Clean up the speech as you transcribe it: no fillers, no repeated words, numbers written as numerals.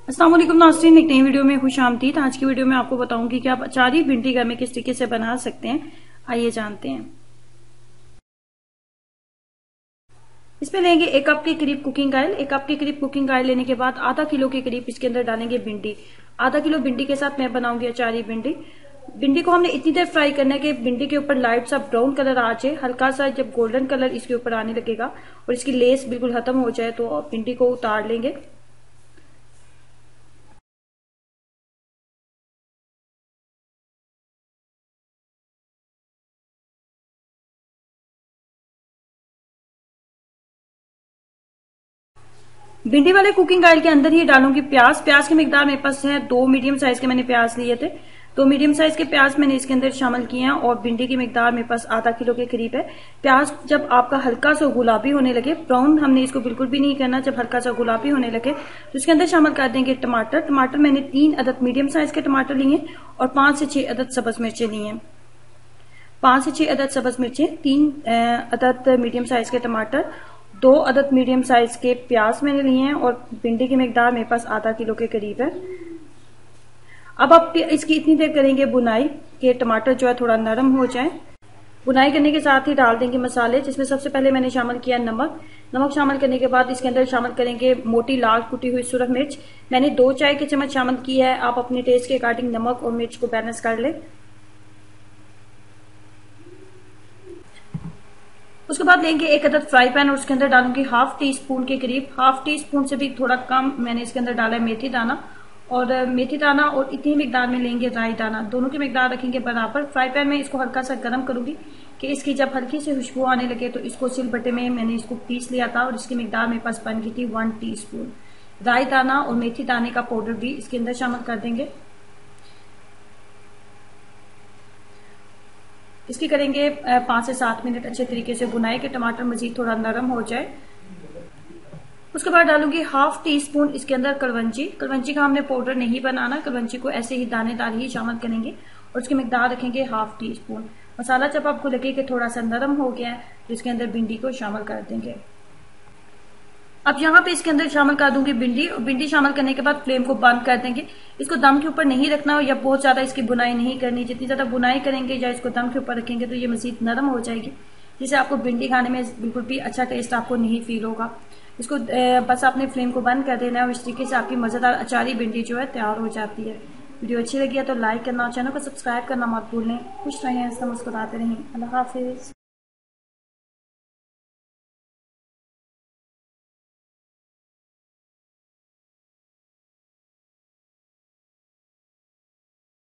अस्सलाम वालेकुम नाज़रीन, एक नई वीडियो में खुश आमदीद। आज की वीडियो में आपको बताऊंगी कि आप अचारी भिंडी घर में किस तरीके से बना सकते हैं। आइए जानते हैं। इसमें लेंगे 1 कप के करीब कुकिंग ऑयल। 1 कप के करीब कुकिंग ऑयल लेने के बाद आधा किलो के करीब इसके अंदर डालेंगे भिंडी। आधा किलो भिंडी के साथ मैं बनाऊंगी अचारी भिंडी। भिंडी को हमने इतनी देर फ्राई करना है कि भिंडी के ऊपर लाइट सा ब्राउन कलर आ जाए। हल्का सा जब गोल्डन कलर इसके ऊपर आने लगेगा और इसकी लेस बिल्कुल खत्म हो जाए तो भिंडी को उतार लेंगे। भिंडी वाले कुकिंग ऑयल के अंदर ही डालूंगी प्याज। प्याज की मिकदार मेरे पास है 2 मीडियम साइज के मैंने प्याज लिए थे। 2 मीडियम साइज के प्याज मैंने इसके अंदर शामिल किए हैं और भिंडी की मिकदार मेरे पास आधा किलो के करीब है। प्याज जब आपका हल्का सा गुलाबी होने लगे, ब्राउन हमने इसको बिल्कुल भी नहीं करना, जब हल्का सा गुलाबी होने लगे तो इसके अंदर शामिल कर देंगे टमाटर। टमाटर मैंने 3 अदद मीडियम साइज के टमाटर लिए और 5 से 6 अदद सब्ज मिर्चें लिए हैं। 5 से 6 अदद सब्ज मिर्चें, 3 अदद मीडियम साइज के टमाटर, 2 अदद मीडियम साइज के प्याज मैंने लिए हैं और भिंडी की मिकदार मेरे पास आधा किलो के करीब है। अब आप इसकी इतनी देर करेंगे बुनाई कि टमाटर जो है थोड़ा नरम हो जाए। बुनाई करने के साथ ही डाल देंगे मसाले, जिसमें सबसे पहले मैंने शामिल किया नमक। नमक शामिल करने के बाद इसके अंदर शामिल करेंगे मोटी लाल कुटी हुई सुरख मिर्च। मैंने 2 चाय के चम्मच शामिल की है। आप अपने टेस्ट के अकॉर्डिंग नमक और मिर्च को बैलेंस कर ले। उसके बाद लेंगे 1 अदद फ्राई पैन और उसके अंदर डालूंगी हाफ टी स्पून के करीब, हाफ टी स्पून से भी थोड़ा कम मैंने इसके अंदर डाला है मेथी दाना। और मेथी दाना और इतनी मिकदार में लेंगे राई दाना, दोनों की मिकदार रखेंगे बराबर। फ्राई पैन में इसको हल्का सा गर्म करूंगी कि इसकी जब हल्की से खुशबू आने लगे तो इसको सिलबट्टे में मैंने इसको पीस लिया था और इसकी मिकदार मेरे पास बन गई थी 1 टी स्पून। राई दाना और मेथी दाने का पाउडर भी इसके अंदर शामिल कर देंगे। इसकी करेंगे 5 से 7 मिनट अच्छे तरीके से बुनाई के टमाटर मजीद थोड़ा नरम हो जाए। उसके बाद डालूंगी हाफ टी स्पून इसके अंदर कलवंजी। कलवंजी का हमने पाउडर नहीं बनाना, कलवंजी को ऐसे ही दानेदार ही शामिल करेंगे और उसकी मिकदार रखेंगे हाफ टी स्पून। मसाला जब आपको लगे कि थोड़ा सा नरम हो गया है तो इसके अंदर भिंडी को शामिल कर देंगे। अब यहाँ पे इसके अंदर शामिल कर दूंगी भिंडी। भिंडी शामिल करने के बाद फ्लेम को बंद कर देंगे। इसको दम के ऊपर नहीं रखना या बहुत ज्यादा इसकी बुनाई नहीं करनी। जितनी ज्यादा बुनाई करेंगे या इसको दम के ऊपर रखेंगे तो ये मजीद नरम हो जाएगी, जिससे आपको भिंडी खाने में बिल्कुल भी अच्छा टेस्ट आपको नहीं फील होगा। इसको बस आपने फ्लेम को बंद कर देना है और इस तरीके से आपकी मजेदार अचारी भिंडी जो है तैयार हो जाती है। वीडियो अच्छी लगी है तो लाइक करना, चैनल को सब्सक्राइब करना मत भूलें। खुश रहें, मुस्कुराते रहें। अल्लाह हाफिज।